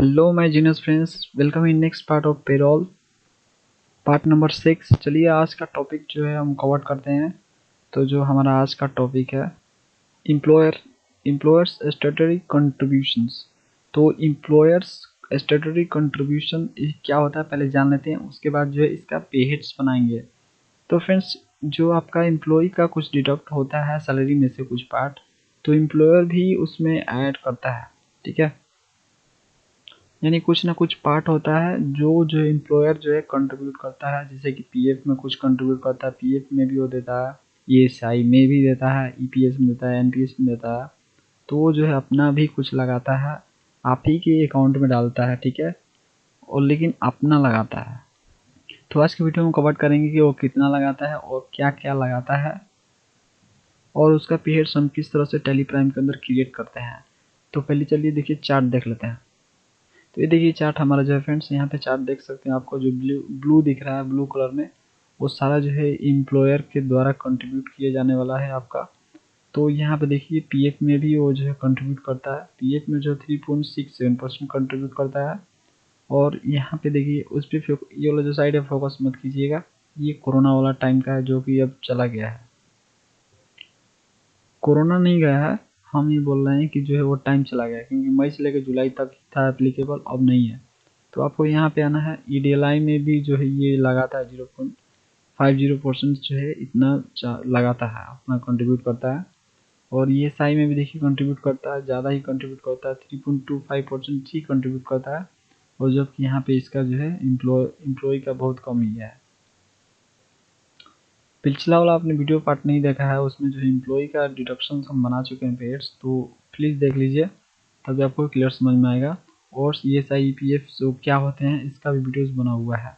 Hello my genius friends, welcome in next part of payroll, part number 6। चलिए आज का topic जो है हम कवर करते हैं। तो जो हमारा आज का टॉपिक है एम्प्लॉयर्स स्टैट्यूटरी कंट्रीब्यूशंस। तो एम्प्लॉयर्स स्टैट्यूटरी कंट्रीब्यूशन क्या होता है पहले जान लेते हैं, उसके बाद जो है इसका पे हेड्स बनाएंगे। तो फ्रेंड्स, जो आपका एम्प्लॉय का कुछ डिडक्ट होता है सैलरी में से कुछ पार्ट, तो एम्प्लॉयर भी उसमें ऐड करता है। ठीक है, यानी कुछ ना कुछ पार्ट होता है जो एम्प्लॉयर जो है कंट्रीब्यूट करता है। जैसे कि पीएफ में कुछ कंट्रीब्यूट करता है, पीएफ में भी वो देता है, ईएसआई में भी देता है, ईपीएस में देता है, एनपीएस में देता है। तो वो जो है अपना भी कुछ लगाता है, आप ही के अकाउंट में डालता है। ठीक है, और लेकिन अपना लगाता है। तो आज की वीडियो में कवर करेंगे कि वो कितना लगाता है और क्या क्या लगाता है, और उसका पीरियड हम किस तरह से टैली प्राइम के अंदर क्रिएट करते हैं। तो पहले चलिए देखिए चार्ट देख लेते हैं। तो ये देखिए चार्ट हमारा जो है फ्रेंड्स, यहाँ पे चार्ट देख सकते हैं। आपको जो ब्लू दिख रहा है, ब्लू कलर में, वो सारा जो है एम्प्लॉयर के द्वारा कंट्रीब्यूट किए जाने वाला है आपका। तो यहाँ पे देखिए पीएफ में भी वो जो है कंट्रीब्यूट करता है। पीएफ में जो 3.67% कंट्रीब्यूट करता है। और यहाँ पे देखिए उस पर ये वाला जो साइड है फोकस मत कीजिएगा, ये कोरोना वाला टाइम का है जो कि अब चला गया है। कोरोना नहीं गया है, हम ये बोल रहे हैं कि जो है वो टाइम चला गया है, क्योंकि मई से लेकर जुलाई तक था एप्लीकेबल, अब नहीं है। तो आपको यहाँ पे आना है। ईडीएलआई में भी जो है ये लगाता है 0.50% जो है इतना लगाता है, अपना कंट्रीब्यूट करता है। और ये साई में भी देखिए कंट्रीब्यूट करता है, ज़्यादा ही कंट्रीब्यूट करता है, 3.25% ही कंट्रीब्यूट करता है। और जबकि यहाँ पे इसका जो है एम्प्लॉय का बहुत कम ही है। पिछला वाला आपने वीडियो पार्ट नहीं देखा है, उसमें जो एम्प्लॉय का डिडक्शन हम बना चुके हैं पेड्स, तो प्लीज़ देख लीजिए, तभी आपको क्लियर समझ में आएगा। और ईएसआई ईपीएफ जो क्या होते हैं इसका भी वीडियोस बना हुआ है,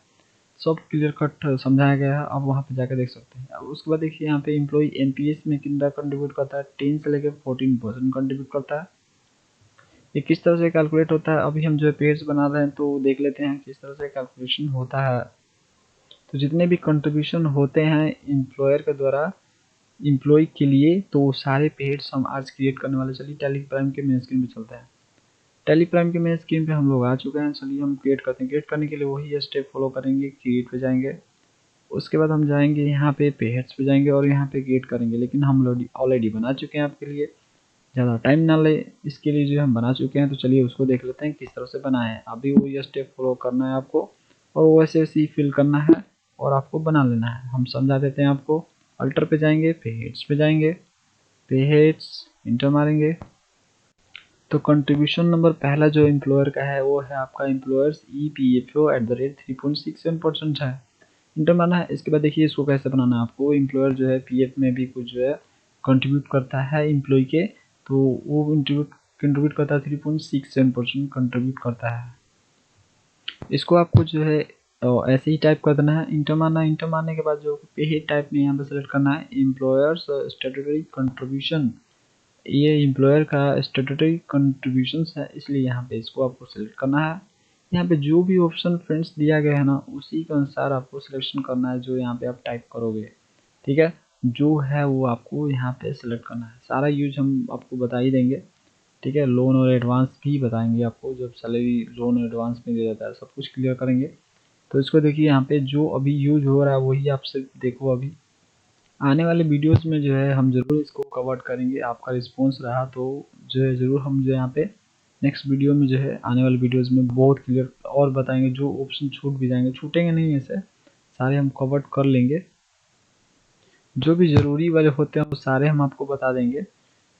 सब क्लियर कट समझाया गया है, आप वहाँ पे जाकर देख सकते हैं। अब उसके बाद देखिए यहाँ पे एम्प्लॉय एनपीएस में कितना कंट्रीब्यूट करता है, 10 से लेकर 14% कंट्रीब्यूट करता है। ये किस तरह से कैलकुलेट होता है, अभी हम जो है पेड्स बना रहे हैं तो देख लेते हैं किस तरह से कैलकुलेशन होता है। तो जितने भी कंट्रीब्यूशन होते हैं एम्प्लॉयर के द्वारा एम्प्लॉय के लिए, तो सारे पेड्स हम आज क्रिएट करने वाले। चलिए टैली प्राइम के मेन स्क्रीन पे चलते हैं। टैली प्राइम के मेन स्क्रीन पे हम लोग आ चुके हैं। चलिए हम क्रिएट करते हैं। क्रिएट करने के लिए वही स्टेप फॉलो करेंगे, क्रिएट पे जाएंगे, उसके बाद हम जाएंगे यहाँ पे पेड्स पे जाएंगे और यहाँ पे क्रिएट करेंगे। लेकिन हम ऑलरेडी बना चुके हैं, आपके लिए ज़्यादा टाइम ना ले इसके लिए जो हम बना चुके हैं। तो चलिए उसको देख लेते हैं किस तरह से बनाए हैं। अभी वो ये स्टेप फॉलो करना है आपको, और वैसे वैसे ही फिल करना है और आपको बना लेना है। हम समझा देते हैं आपको। अल्टर पे जाएंगे, पेड्स पे जाएंगे, पेड्स इंटर मारेंगे। तो कंट्रीब्यूशन नंबर पहला जो एम्प्लॉयर का है वो है आपका एम्प्लॉयर्स EPFO @ 3.67% है, इंटर मारना है। इसके बाद देखिए इसको कैसे बनाना है आपको। एम्प्लॉयर जो है पीएफ में भी कुछ जो है कंट्रीब्यूट करता है एम्प्लॉय के, तो वो कंट्रीब्यूट करता है 3.67% कंट्रीब्यूट करता है। इसको आपको जो है ऐसे ही टाइप कर देना है, इंटर मारना है। इंटर मारने के बाद जो पे टाइप में यहाँ पे सेलेक्ट करना है एम्प्लॉयर्स स्टैट्यूटरी कंट्रीब्यूशन। ये एम्प्लॉयर का स्टैट्यूटरी कंट्रीब्यूशंस है, इसलिए यहाँ पे इसको आपको सेलेक्ट करना है। यहाँ पे जो भी ऑप्शन फ्रेंड्स दिया गया है ना, उसी के अनुसार आपको सिलेक्शन करना है जो यहाँ पे आप टाइप करोगे। ठीक है, जो है वो आपको यहाँ पे सेलेक्ट करना है। सारा यूज हम आपको बता ही देंगे। ठीक है, लोन और एडवांस भी बताएंगे आपको, जब सैलरी लोन एडवांस में दे जाता है, सब कुछ क्लियर करेंगे। तो इसको देखिए यहाँ पे जो अभी यूज हो रहा है वही आप सिर्फ देखो। अभी आने वाले वीडियोस में जो है हम ज़रूर इसको कवर करेंगे। आपका रिस्पॉन्स रहा तो जो है ज़रूर हम जो है यहाँ पे नेक्स्ट वीडियो में जो है आने वाले वीडियोस में बहुत क्लियर और बताएंगे। जो ऑप्शन छूट भी जाएंगे, छूटेंगे नहीं, ऐसे सारे हम कवर कर लेंगे। जो भी ज़रूरी वाले होते हैं वो सारे हम आपको बता देंगे।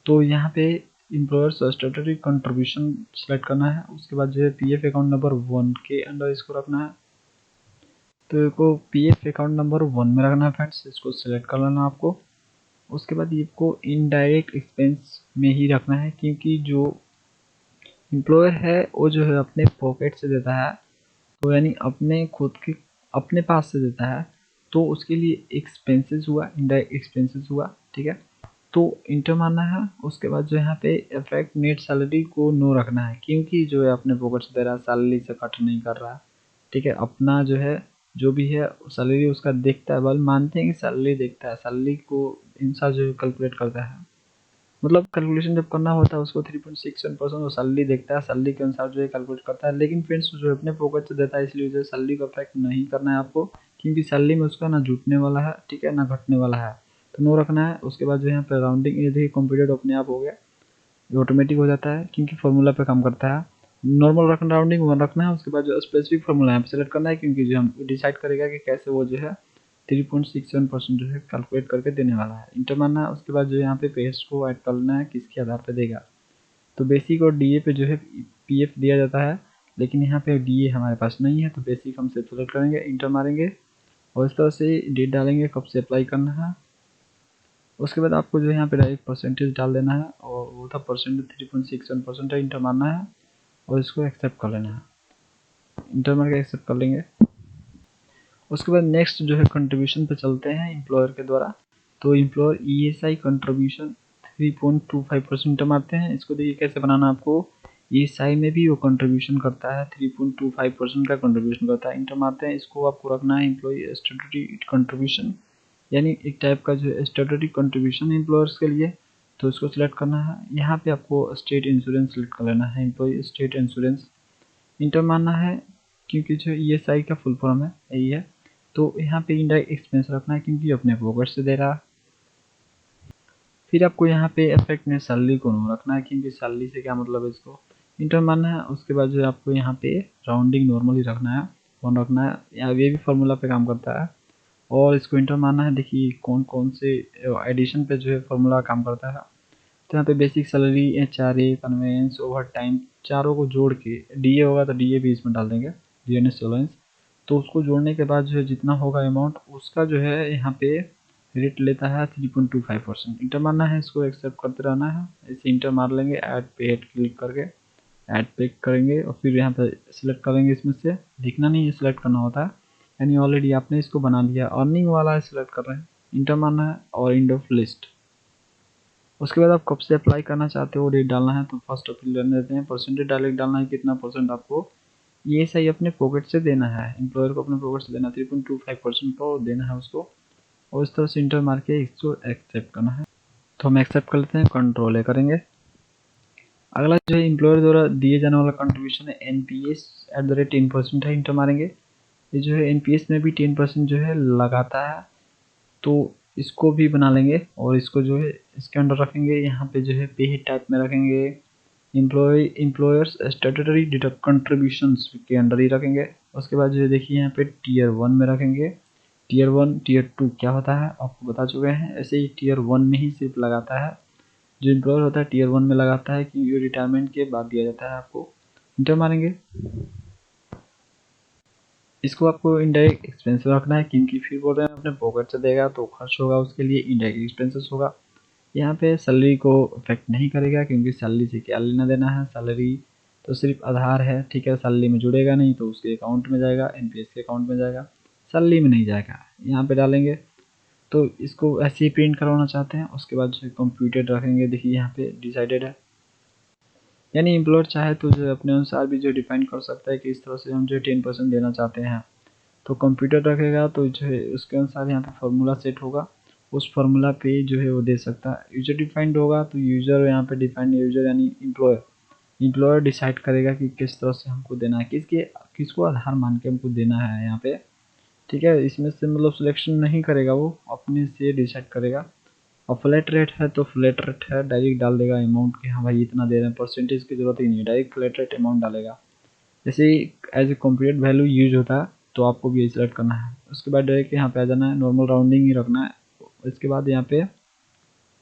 तो यहाँ पे एम्प्लॉयर्स स्टैट्यूटरी कंट्रीब्यूशन सेलेक्ट करना है। उसके बाद जो है पीएफ अकाउंट नंबर 1 के अंडर इसको रखना है। तो इसको पीएफ अकाउंट नंबर 1 में रखना है फ्रेंड्स, इसको सिलेक्ट कर लेना आपको। उसके बाद इसको इनडायरेक्ट एक्सपेंस में ही रखना है, क्योंकि जो एम्प्लॉयर है वो जो है अपने पॉकेट से देता है, तो यानी अपने खुद के अपने पास से देता है, तो उसके लिए एक्सपेंसेस हुआ, इनडायरेक्ट एक्सपेंसेस हुआ। ठीक है, तो इंटर मारना है। उसके बाद जो यहाँ पे इफेक्ट नेट सैलरी को नो रखना है, क्योंकि जो है अपने पॉकेट से दे रहा है, सैलरी से कट नहीं कर रहा है। ठीक है, अपना जो है जो भी है सैलरी उसका देखता है, बल मानते हैं कि सैलरी देखता है, सैलरी को इंसान जो है कैलकुलेट करता है। मतलब कैलकुलेशन जब करना होता है उसको 3.61% वो सैलरी देखता है, सैलरी के अनुसार जो है कैलकुलेट करता है। लेकिन फ्रेंड्स जो है अपने पॉकेट से देता है, इसलिए जो है सैलरी का इफेक्ट नहीं करना है आपको, क्योंकि सैलरी में उसका ना जुटने वाला है, ठीक है, ना घटने वाला है, तो नो रखना है। उसके बाद जो है यहाँ पे राउंडिंग, ये देखिए कंप्यूटर अपने आप हो गया, ये ऑटोमेटिक हो जाता है क्योंकि फार्मूला पे काम करता है। नॉर्मल रखना, राउंडिंग 1 रखना है। उसके बाद जो स्पेसिफिक फार्मूला यहाँ पे सेलेक्ट करना है, क्योंकि जो हम डिसाइड करेगा कि कैसे वो जो है 3.67% जो है कैलकुलेट करके देने वाला है। इंटर मारना है। उसके बाद जो यहाँ पे पेस्ट को ऐड करना है, किसके आधार पे देगा, तो बेसिक और डीए पे जो है पीएफ दिया जाता है, लेकिन यहाँ पे डीए हमारे पास नहीं है, तो बेसिक हम सिर्फ सेलेक्ट करेंगे, इंटर मारेंगे और इस तरह से डेट डालेंगे कब से अप्लाई करना है। उसके बाद आपको जो है यहाँ पे डायरेक्ट परसेंटेज डाल देना है, और वो था परसेंटेज 3.61% है, इंटर मारना है और इसको एक्सेप्ट कर लेना है। इंटर मार के एक्सेप्ट कर लेंगे। उसके बाद नेक्स्ट जो है कंट्रीब्यूशन पे चलते हैं एम्प्लॉयर के द्वारा। तो एम्प्लॉयर ईएसआई कंट्रीब्यूशन 3.25% मारते हैं। इसको देखिए कैसे बनाना आपको, ईएसआई में भी वो कंट्रीब्यूशन करता है, 3.25% का कंट्रीब्यूशन करता है, इंटर मारते हैं। इसको आपको रखना है एम्प्लॉय स्टैट्यूटरी कंट्रीब्यूशन, यानी एक टाइप का जो है स्टैट्यूटरी कंट्रीब्यूशन एम्प्लॉयर्स के लिए, तो इसको सिलेक्ट करना है। यहाँ पे आपको स्टेट इंश्योरेंस सिलेक्ट कर लेना है, एम्प्लॉय स्टेट इंश्योरेंस, इंटर मारना है, क्योंकि जो ईएसआई का फुल फॉर्म है यही है। तो यहाँ पे इंडायरेक्ट एक्सपेंस रखना है क्योंकि अपने पॉकेट से दे रहा है। फिर आपको यहाँ पे इफेक्ट में सैलरी को नो रखना है, क्योंकि सैलरी से क्या मतलब है, इसको इंटर मारना है। उसके बाद जो है आपको यहाँ पे राउंडिंग नॉर्मली रखना है, 1 रखना है, ये भी फार्मूला पे काम करता है, और इसको इंटर मारना है। देखिए कौन कौन से एडिशन पे जो है फार्मूला काम करता है। तो यहाँ पे basic salary, HRA, conveyance, overtime, चारों को जोड़ के डीए होगा तो डीए भी इसमें डाल देंगे, डीएनएस अलाउंस। तो उसको जोड़ने के बाद जो है जितना होगा अमाउंट, उसका जो है यहाँ पे रेट लेता है 3.25%। इंटर मारना है, इसको एक्सेप्ट करते रहना है, ऐसे इंटर मार लेंगे, ऐड पे ऐड क्लिक करके ऐड पे करेंगे, और फिर यहाँ पे सिलेक्ट करेंगे, इसमें से दिखना नहीं है, सिलेक्ट करना होता है, यानी ऑलरेडी आपने इसको बना लिया, अर्निंग वाला सिलेक्ट कर रहे हैं, इंटर मारना है और एंड ऑफ लिस्ट। उसके बाद आप कब से अप्लाई करना चाहते हो डेट डालना है, तो फर्स्ट अप्रैल रहने देते हैं। परसेंटेज डायरेक्ट डालना है, कितना परसेंट आपको ये सही अपने पॉकेट से देना है, एम्प्लॉयर को अपने पॉकेट से देना, 3.25% को देना है उसको, और इस तरह से इंटर मार के इसको एक्सेप्ट करना है। तो हम एक्सेप्ट कर लेते हैं, कंट्रोल ए करेंगे। अगला जो है एम्प्लॉयर द्वारा दिए जाने वाला कंट्रीब्यूशन है एनपीएस @ 10% है, इंटर मारेंगे। ये जो है एनपीएस में भी 10% जो है लगाता है, तो इसको भी बना लेंगे और इसको जो है इसके अंडर रखेंगे। यहाँ पे जो है पे टाइप में रखेंगे, एम्प्लॉयर्स स्टैट्यूटरी डिडक्ट कंट्रीब्यूशंस के अंडर ही रखेंगे। उसके बाद जो है देखिए यहाँ पे टियर 1 में रखेंगे। टियर 1 टियर 2 क्या होता है आपको बता चुके हैं, ऐसे ही टियर 1 में ही सिर्फ लगाता है, जो एम्प्लॉयर होता है टियर 1 में लगाता है, क्योंकि रिटायरमेंट के बाद दिया जाता है आपको। इंटर मारेंगे। इसको आपको इनडायरेक्ट एक्सपेंस रखना है, क्योंकि फिर बोल रहे हैं अपने पॉकेट से देगा तो खर्च होगा, उसके लिए इनडायरेक्ट एक्सपेंसेस होगा। यहाँ पे सैलरी को अफेक्ट नहीं करेगा, क्योंकि सैलरी से क्या लेना देना है, सैलरी तो सिर्फ आधार है, ठीक है, सैलरी में जुड़ेगा नहीं तो उसके अकाउंट में जाएगा, एनपीएस के अकाउंट में जाएगा, सैलरी में नहीं जाएगा। यहाँ पे डालेंगे, तो इसको ऐसे ही प्रिंट करवाना चाहते हैं। उसके बाद जो कंप्यूटर रखेंगे, देखिए यहाँ पे डिसाइडेड है, यानी एम्प्लॉयर चाहे तो जो अपने अनुसार भी जो डिफाइन कर सकता है कि इस तरह से हम जो 10% देना चाहते हैं, तो कंप्यूटर रखेगा तो जो है उसके अनुसार यहाँ पे फार्मूला सेट होगा, उस फार्मूला पे जो है वो दे सकता है। यूजर डिफाइंड होगा तो यूजर यहाँ पे डिफाइंड यूजर यानी एम्प्लॉयर डिसाइड करेगा कि किस तरह से हमको देना है, किसको आधार मान के हमको देना है यहाँ पे, ठीक है। इसमें से मतलब सिलेक्शन नहीं करेगा, वो अपने से डिसाइड करेगा। और फ्लैट रेट है तो फ्लैट रेट है, डायरेक्ट डाल देगा अमाउंट कि हाँ भाई इतना दे रहे हैं, परसेंटेज की जरूरत ही नहीं है, डायरेक्ट फ्लैट रेट अमाउंट डालेगा। जैसे as a computer value use होता है तो आपको भी सिलेक्ट करना है। उसके बाद डायरेक्ट यहाँ पे आ जाना है, नॉर्मल राउंडिंग ही रखना है। इसके बाद यहाँ पे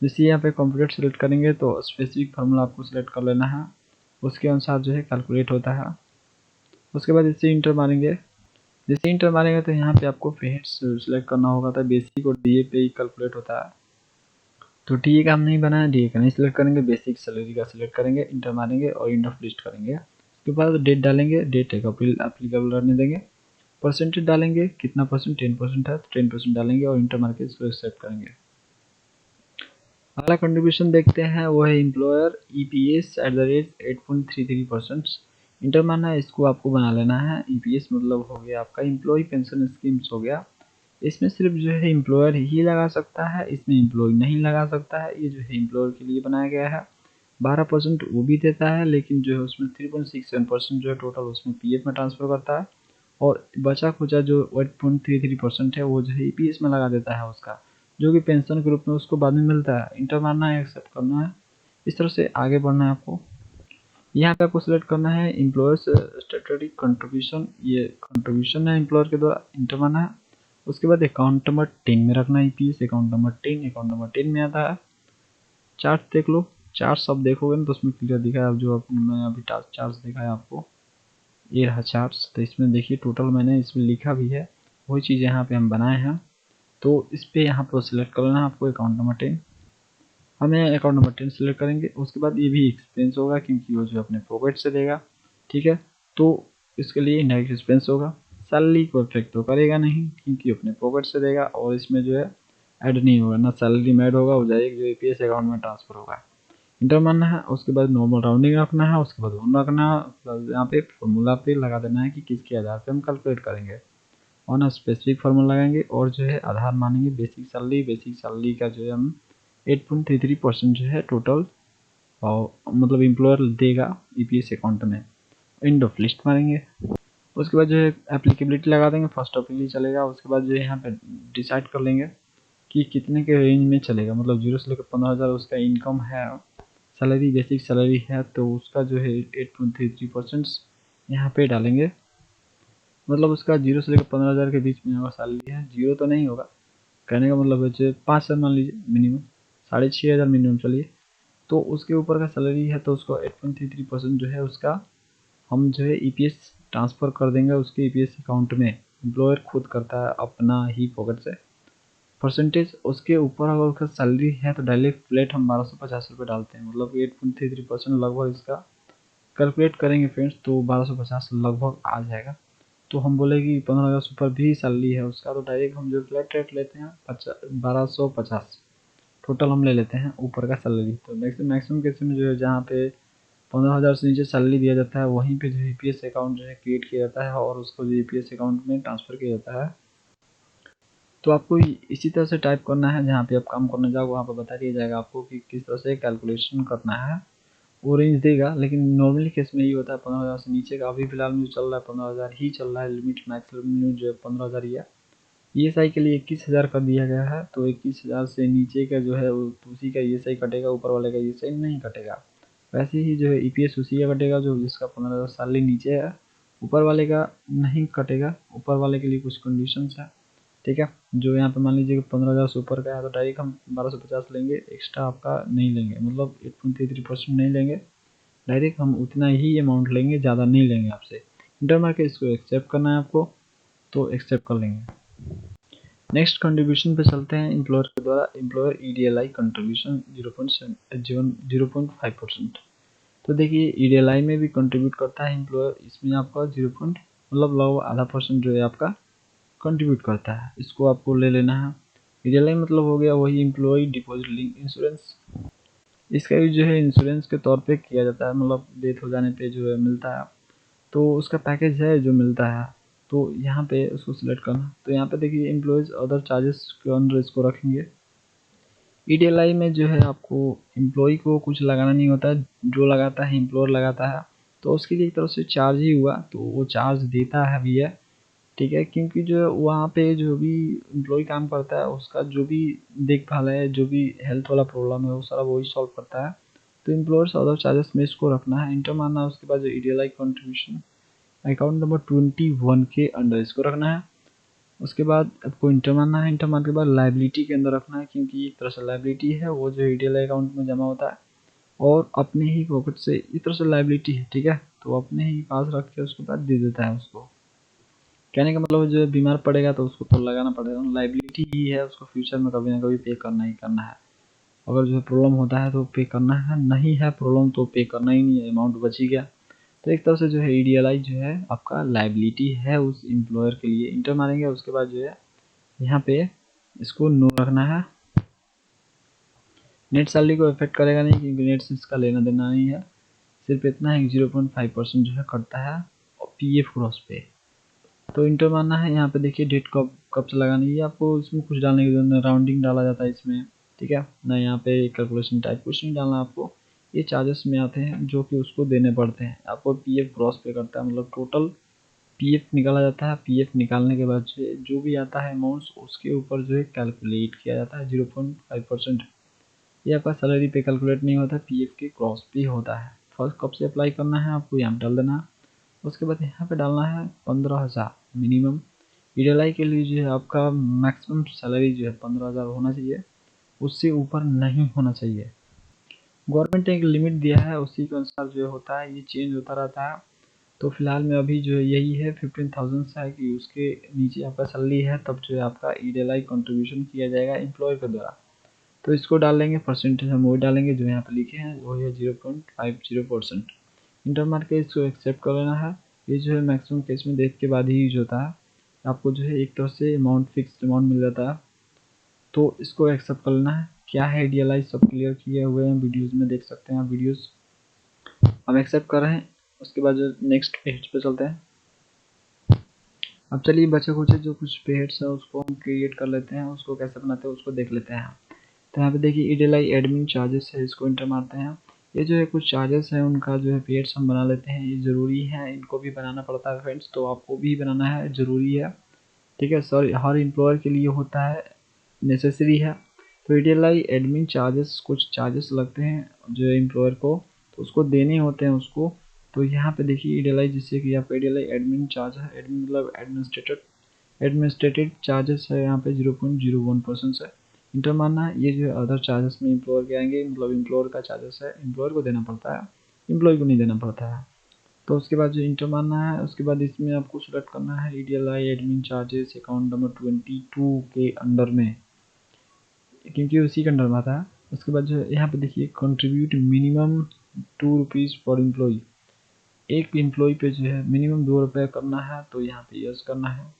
जैसे यहाँ पे कंप्यूटर सेलेक्ट करेंगे तो स्पेसिफिक फार्मूला आपको सिलेक्ट कर लेना है, उसके अनुसार जो है कैलकुलेट होता है। उसके बाद जैसे इंटर मारेंगे, जैसे इंटर मारेंगे तो यहाँ पे आपको फेट्स सेलेक्ट करना होगा, था बेसिक और डीए पे ही कैलकुलेट होता है। तो डीए का हम नहीं बना है, डीए का नहीं सिलेक्ट करेंगे, बेसिक सैलरी का सिलेक्ट करेंगे, इंटर मारेंगे और इंड ऑफ लिस्ट करेंगे। उसके बाद डेट डालेंगे, डेट एक अप्रैल एप्लीकेबल रहने देंगे। परसेंटेज डालेंगे, कितना परसेंट, 10% है तो 10% डालेंगे और इंटर मार के इसको एक्सेप्ट करेंगे। अगला कंट्रीब्यूशन देखते हैं, वो है एम्प्लॉयर ईपीएस @ 8.33%। इंटर मारना है, इसको आपको बना लेना है। ईपीएस मतलब हो गया आपका एम्प्लॉय पेंशन स्कीम्स हो गया, इसमें सिर्फ जो है एम्प्लॉयर ही लगा सकता है, इसमें एम्प्लॉय नहीं लगा सकता है। ये जो है एम्प्लॉयर के लिए बनाया गया है। 12% वो भी देता है, लेकिन जो है उसमें 3.67% जो है टोटल उसमें पीएफ में ट्रांसफर करता है, और बचा खुचा जो 8.33% है वो जो है ईपीएस में लगा देता है उसका, जो कि पेंशन के रूप में उसको बाद में मिलता है। इंटर मारना है, एक्सेप्ट करना है, इस तरह से आगे बढ़ना है आपको। यहाँ पे आपको सिलेक्ट करना है एम्प्लॉयर्स स्टैट्यूटरी कंट्रीब्यूशन, ये कंट्रीब्यूशन है एम्प्लॉयर के द्वारा, इंटर मारना है। उसके बाद अकाउंट नंबर 10 में रखना है ईपीएस, अकाउंट नंबर 10 में आता है। चार्ट देख लो, चार्ट सब देखोगे ना तो उसमें क्लियर दिखा है। जो मैं अभी चार्ट दिखा है आपको, ये रहा चार्ट्स। तो इसमें देखिए टोटल मैंने इसमें लिखा भी है, वही चीज़ यहाँ पे हम बनाए हैं। तो इस पर यहाँ पर सिलेक्ट कर लेना है आपको अकाउंट नंबर 10। हमें अकाउंट नंबर 10 सिलेक्ट करेंगे। उसके बाद ये भी एक्सपेंस होगा, क्योंकि वो जो अपने पॉकेट से देगा, ठीक है। तो इसके लिए इनडायरेक्ट एक्सपेंस होगा। सैलरी को इफेक्ट तो करेगा नहीं, क्योंकि अपने पॉकेट से देगा, और इसमें जो है ऐड नहीं होगा, ना सैलरी में ऐड होगा, वो डायरेक्ट जो ईपीएस अकाउंट में ट्रांसफर होगा। इंटर मारना है। उसके बाद नॉर्मल राउंडिंग रखना है, उसके बाद वन रखना है, प्लस यहाँ पे फॉर्मूला पे लगा देना है कि किसके आधार पे हम कैलकुलेट करेंगे। ऑन स्पेसिफिक फार्मूला लगाएंगे, और जो है आधार मानेंगे बेसिक सैलरी का जो है हम 8.33% जो है टोटल, और मतलब एम्प्लॉयर देगा ईपीएस अकाउंट में। एंड ऑफ लिस्ट मारेंगे। उसके बाद जो है एप्लीकेबिलिटी लगा देंगे, फर्स्ट ऑफ ही चलेगा। उसके बाद जो है यहाँ पे डिसाइड कर लेंगे कि कितने के रेंज में चलेगा, मतलब 0 से लेकर 15,000 उसका इनकम है, सैलरी बेसिक सैलरी है, तो उसका जो है 8.33% यहाँ पे डालेंगे। मतलब उसका 0 से लेकर 15,000 के बीच में अगर सैलरी है, 0 तो नहीं होगा, कहने का मतलब है जो 5,000 मान लीजिए मिनिमम, 6,500 मिनिमम चलिए। तो उसके ऊपर का सैलरी है, तो उसको 8.33% जो है उसका हम जो है ईपीएस ट्रांसफ़र कर देंगे उसके ईपीएस अकाउंट में। एम्प्लॉयर खुद करता है अपना ही पॉकेट से। परसेंटेज उसके ऊपर अगर उसका सैलरी है तो डायरेक्ट फ्लैट हम 1250 रुपये डालते हैं, मतलब 8.33% लगभग इसका कैलकुलेट करेंगे फ्रेंड्स, तो 1250 लगभग आ जाएगा। तो हम बोले कि 15,000 से ऊपर भी सैलरी है उसका, तो डायरेक्ट हम जो फ्लैट रेट लेते हैं 1250 टोटल हम ले लेते हैं ऊपर का सैलरी। तो मैक्सिमम केस में जो है जहाँ पे 15,000 से नीचे सैलरी दिया जाता है, वहीं पे जो ईपीएस अकाउंट जो है क्रिएट किया जाता है, और उसको जो ईपीएस अकाउंट में ट्रांसफ़र किया जाता है। तो आपको इसी तरह से टाइप करना है, जहाँ पे आप काम करने जाओ वहाँ पर बता दिया जाएगा आपको कि किस तरह से कैलकुलेशन करना है। वो रेंज देगा, लेकिन नॉर्मली केस में ये होता है 15,000 से नीचे का। अभी फिलहाल में जो चल रहा है 15,000 ही चल रहा है, लिमिट मैक्स लिमिट जो है 15,000 ही है। ईएसआई के लिए 21,000 कर दिया गया है, तो 21,000 से नीचे का जो है तो उसी का ईएसआई कटेगा, ऊपर वाले का ईएसआई नहीं कटेगा। वैसे ही जो है ईपीएस उसी का कटेगा जो जिसका 15,000 सैलरी नीचे है, ऊपर वाले का नहीं कटेगा। ऊपर वाले के लिए कुछ कंडीशंस है, ठीक है। जो यहाँ पे मान लीजिए कि 15,000 से ऊपर का है, तो डायरेक्ट हम 1250 लेंगे, एक्स्ट्रा आपका नहीं लेंगे, मतलब 8.33% नहीं लेंगे, डायरेक्ट हम उतना ही अमाउंट लेंगे, ज़्यादा नहीं लेंगे आपसे। इंटर मार के इसको एक्सेप्ट करना है आपको, तो एक्सेप्ट कर लेंगे। नेक्स्ट कंट्रीब्यूशन पे चलते हैं। एम्प्लॉयर के द्वारा एम्प्लॉयर ईडीएलआई कंट्रीब्यूशन 0.5%। तो देखिए ईडीएलआई में भी कंट्रीब्यूट करता है एम्प्लॉयर, इसमें आपका 0. मतलब लगभग आधा % जो है आपका कंट्रीब्यूट करता है, इसको आपको ले लेना है। ईडीएलआई मतलब हो गया वही एम्प्लॉय डिपॉजिट लिंक इंश्योरेंस। इसका भी जो है इंश्योरेंस के तौर पे किया जाता है, मतलब डेथ हो जाने पे जो है मिलता है, तो उसका पैकेज है जो मिलता है। तो यहाँ पे उसको सिलेक्ट करना, तो यहाँ पे देखिए एम्प्लॉयज़ अदर चार्जेस के अंदर इसको रखेंगे। ईडीएलआई में जो है आपको एम्प्लॉय को कुछ लगाना नहीं होता है, जो लगाता है एम्प्लॉयर लगाता है, तो उसके लिए एक तरफ से चार्ज ही हुआ, तो वो चार्ज देता है भी है, ठीक है। क्योंकि जो वहाँ पे जो भी एम्प्लॉय काम करता है उसका जो भी देखभाल है, जो भी हेल्थ वाला प्रॉब्लम है, वो सारा वही सॉल्व करता है। तो एम्प्लॉयर्स अदर चार्जेस में इसको रखना है, इंटर मारना है। उसके बाद जो ईडीएलआई कंट्रीब्यूशन अकाउंट नंबर 21 के अंडर इसको रखना है। उसके बाद आपको इंटर मारना है, इंटर मारने के बाद लाइबिलिटी के अंदर रखना है, क्योंकि एक तरह से लाइबिलिटी है वो जो ईडीएलआई अकाउंट में जमा होता है, और अपने ही पॉकेट से एक तरह से लाइबिलिटी है, ठीक है। तो अपने ही पास रख के उसके बाद दे देता है उसको। कहने का मतलब जो है बीमार पड़ेगा तो उसको तो लगाना पड़ेगा, लाइबिलिटी ही है, उसको फ्यूचर में कभी ना कभी पे करना ही करना है। अगर जो है प्रॉब्लम होता है तो पे करना है, नहीं है प्रॉब्लम तो पे करना ही नहीं है, अमाउंट बच ही गया। तो एक तरह से जो है ईडीएलआई जो है आपका लाइबिलिटी है उस एम्प्लॉयर के लिए। इंटर मारेंगे, उसके बाद जो है यहाँ पे इसको नो रखना है। नेट सैलरी को इफेक्ट करेगा नहीं, क्योंकि नेट से इसका लेना देना नहीं है। सिर्फ इतना है कि 0.5% जो है कटता है और पीएफ क्रॉस पे। तो इंटर मारना है। यहाँ पे देखिए डेट कब कब से लगाना, ये आपको इसमें कुछ डालने की जरूरत नहीं, राउंडिंग डाला जाता है इसमें, ठीक है ना। यहाँ पे कैलकुलेशन टाइप कुछ नहीं डालना आपको, ये चार्जेस में आते हैं जो कि उसको देने पड़ते हैं आपको। पीएफ ग्रॉस पे करता है, मतलब टोटल पीएफ निकाला जाता है। पीएफ निकालने के बाद जो भी आता है अमाउंट उसके ऊपर जो है कैलकुलेट किया जाता है 0.5%। ये आपका सैलरी पे कैलकुलेट नहीं होता, पीएफ के क्रॉस पे होता है। फर्स्ट कब से अप्लाई करना है आपको यहाँ पे डाल देना है। उसके बाद यहाँ पे डालना है 15,000 मिनिमम। ईडीएलआई के लिए जो है आपका मैक्सिमम सैलरी जो है 15,000 होना चाहिए, उससे ऊपर नहीं होना चाहिए। गवर्नमेंट ने एक लिमिट दिया है, उसी के अनुसार जो होता है, ये चेंज होता रहता है। तो फिलहाल में अभी जो यही है 15,000 से है कि उसके नीचे आपका सैलरी है, तब जो है आपका ईडीएलआई कंट्रीब्यूशन किया जाएगा एम्प्लॉयर के द्वारा। तो इसको डाल लेंगे, परसेंटेज हम वो डालेंगे जो यहाँ पे लिखे हैं, वो है 0.50%। इंटर मार के इसको एक्सेप्ट कर लेना है। ये जो है मैक्सिमम केस में देख के बाद ही यूज होता है, आपको जो है एक तरह से अमाउंट फिक्स्ड अमाउंट मिल जाता है, तो इसको एक्सेप्ट कर लेना है। क्या है ईडीएलआई सब क्लियर किए हुए हैं, वीडियोज़ में देख सकते हैं आप वीडियोज़। हम एक्सेप्ट कर रहे हैं, उसके बाद जो नेक्स्ट पेज पे चलते हैं। अब चलिए बचे कुछ जो कुछ पेज है उसको हम क्रिएट कर लेते हैं, उसको कैसे बनाते हैं उसको देख लेते हैं। तो यहाँ पे देखिए ईडीएलआई एडमिन चार्जेस है, इसको इंटर मारते हैं। ये जो है कुछ चार्जेस है उनका जो है पेड्स हम बना लेते हैं, ये ज़रूरी है, इनको भी बनाना पड़ता है फ्रेंड्स, तो आपको भी बनाना है, ज़रूरी है, ठीक है सर, हर एम्प्लॉयर के लिए होता है, नेसेसरी है। तो ईडीएलआई एडमिन चार्जेस, कुछ चार्जेस लगते हैं जो एम्प्लॉयर को, तो उसको देने होते हैं उसको। तो यहाँ पे देखिए ईडीएलआई, जिससे कि आपका ईडीएलआई एडमिन चार्ज है, एडमिन मतलब एडमिनिस्ट्रेटिव चार्जेस है, यहाँ पे 0.01% से इंटर मानना है। ये जो है अदर चार्जेस में एम्प्लॉयर के आएंगे, मतलब एम्प्लॉयर का चार्जेस है, एम्प्लॉयर को देना पड़ता है, एम्प्लॉय को नहीं देना पड़ता है। तो उसके बाद जो इंटर मानना है, उसके बाद इसमें आपको सेलेक्ट करना है ईडीएलआई एडमिन चार्जेस अकाउंट नंबर 22 के अंडर में, क्योंकि उसी के अंडर में आता है। उसके बाद जो है यहाँ पे देखिए कंट्रीब्यूट मिनिमम ₹2 फॉर एम्प्लॉय, एक एम्प्लॉय पे जो है मिनिमम ₹2 करना है, तो यहाँ पे यस करना है।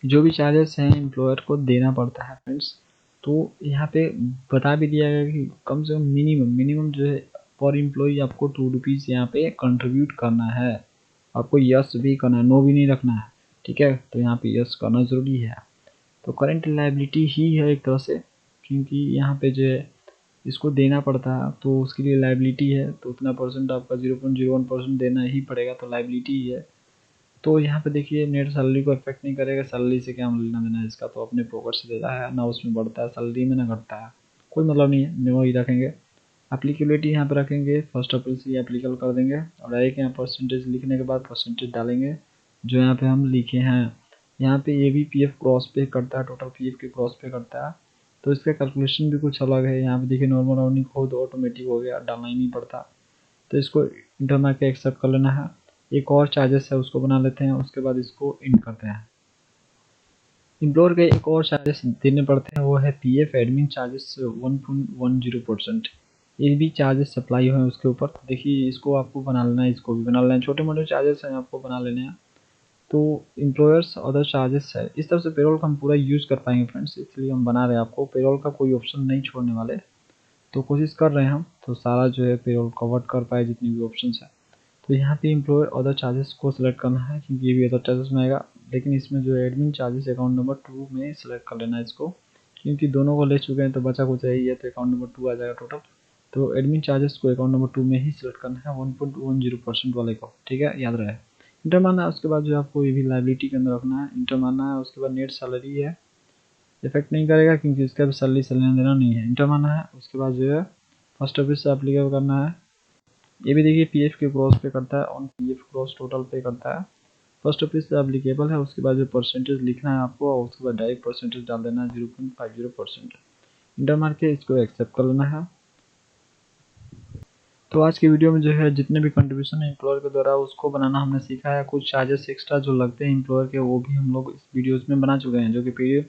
जो भी चार्जेस हैं एम्प्लॉयर को देना पड़ता है फ्रेंड्स, तो यहाँ पे बता भी दिया गया कि कम से कम मिनिमम जो है फॉर एम्प्लॉय आपको ₹2 यहाँ पे कंट्रीब्यूट करना है। आपको यस भी करना है, नो भी नहीं रखना है, ठीक है। तो यहाँ पे यस करना ज़रूरी है। तो करंट लायबिलिटी ही है एक तरह से, क्योंकि यहाँ पे जो है इसको देना पड़ता है, तो उसके लिए लायबिलिटी है, तो उतना परसेंट आपका 0.01% देना ही पड़ेगा, तो लायबिलिटी ही है। तो यहाँ पे देखिए नेट सैलरी को इफेक्ट नहीं करेगा, सैलरी से क्या लेना देना है इसका, तो अपने पॉकेट से देता है ना, उसमें बढ़ता है सैलरी में ना घटता है, कोई मतलब नहीं है, वही रखेंगे। एप्लीकेबिलिटी यहाँ पे रखेंगे 1 अप्रैल से एप्लीकेबल कर देंगे, और एक यहाँ परसेंटेज लिखने के बाद परसेंटेज डालेंगे जो यहाँ पे हम लिखे हैं। यहाँ पे ये भी पीएफ क्रॉस पे करता है, टोटल पीएफ के क्रॉस पे करता है, तो इसका कैलकुलेशन भी कुछ अलग है। यहाँ पे देखिए नॉर्मल राउंडिंग खुद ऑटोमेटिक हो गया, डालना ही नहीं पड़ता, तो इसको इंटर मार के एक्सेप्ट कर लेना है। एक और चार्जेस है उसको बना लेते हैं, उसके बाद इसको इन करते हैं। एम्प्लॉयर के एक और चार्जेस देने पड़ते हैं, वो है पीएफ एडमिन चार्जेस 1.10%। ये भी चार्जेस सप्लाई हुए उसके ऊपर, तो देखिए इसको आपको बना लेना है, इसको भी बना लेना है, छोटे मोटे चार्जेस हैं आपको बना लेने हैं। तो एम्प्लॉयर्स अदर चार्जेस है, इस तरह से पेरोल का हम पूरा यूज़ कर पाएंगे फ्रेंड्स, इसलिए हम बना रहे हैं आपको, पेरोल का कोई ऑप्शन नहीं छोड़ने वाले, तो कोशिश कर रहे हैं हम तो सारा जो है पेरोल कवर कर पाए जितनी भी ऑप्शन है। तो यहाँ पे एम्प्लॉयर अदर चार्जेस को सिलेक्ट करना है, क्योंकि ये भी अदर चार्जेस में आएगा, लेकिन इसमें जो है एडमिन चार्जेस अकाउंट नंबर 2 में सिलेक्ट कर लेना है इसको, क्योंकि दोनों को ले चुके हैं तो बचा कुछ यही है, तो अकाउंट नंबर 2 आ जाएगा टोटल। तो एडमिन चार्जेस को अकाउंट नंबर 2 में ही सिलेक्ट करना है 1.10% वाले को, ठीक है, याद रहे। इंटर मारना है, उसके बाद जो आपको ये भी लाइबिलिटी के अंदर रखना है, इंटर मारना है। उसके बाद नेट सैलरी है, इफेक्ट नहीं करेगा क्योंकि इसका भी सैलरी से लेना देना नहीं है, इंटर मारना है। उसके बाद जो है फर्स्ट ऑफिस से एप्लीकेबल करना है। ये भी देखिए पीएफ के क्रॉस पे करता है, ऑन पीएफ क्रॉस टोटल पे करता है, फर्स्ट ऑफिस से एप्लीकेबल है। उसके बाद जो परसेंटेज लिखना है आपको, और उसके बाद डायरेक्ट परसेंटेज डाल देना है 0.50%। इंटर मार के इसको एक्सेप्ट कर लेना है। तो आज की वीडियो में जो है जितने भी कंट्रीब्यूशन है एम्प्लॉयर के द्वारा उसको बनाना हमने सीखा है। कुछ चार्जेस एक्स्ट्रा जो लगते हैं एम्प्लॉयर के वो भी हम लोग इस वीडियोज़ में बना चुके हैं, जो कि पीएफ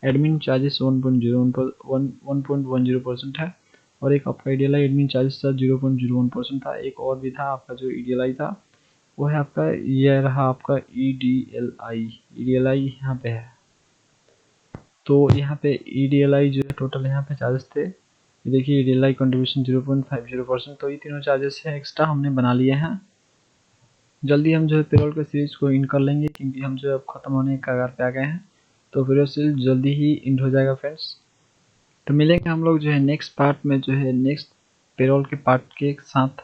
एडमिन चार्जेस 1.10% है, और एक आपका ईडीएलआई एडमिन चार्जेस था 0.01% था। एक और भी था आपका जो ईडीएलआई था, वो है आपका, ये रहा आपका ईडीएलआई। ईडीएलआई यहाँ पे है, तो यहाँ पे ईडीएलआई जो है टोटल यहाँ पे चार्जेस थे, ये देखिए ईडीएलआई कंट्रीब्यूशन 0.50%। तो ये तीनों चार्जेस है एक्स्ट्रा हमने बना लिए हैं। जल्दी हम जो है पेरोल के सीरीज को इन कर लेंगे, क्योंकि हम जो है अब खत्म होने के कगार पे आ गए हैं। तो वीडियो जल्दी ही एंड हो जाएगा फ्रेंड्स। तो मिलेंगे हम लोग जो है नेक्स्ट पार्ट में, जो है नेक्स्ट पेरोल के पार्ट के साथ।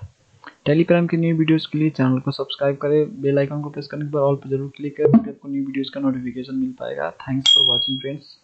टेलीग्राम की न्यू वीडियोस के लिए चैनल को सब्सक्राइब करें, बेल आइकन को प्रेस करने के बाद ऑल पर जरूर क्लिक करें, आपको न्यू वीडियोस का नोटिफिकेशन मिल पाएगा। Thanks for watching friends.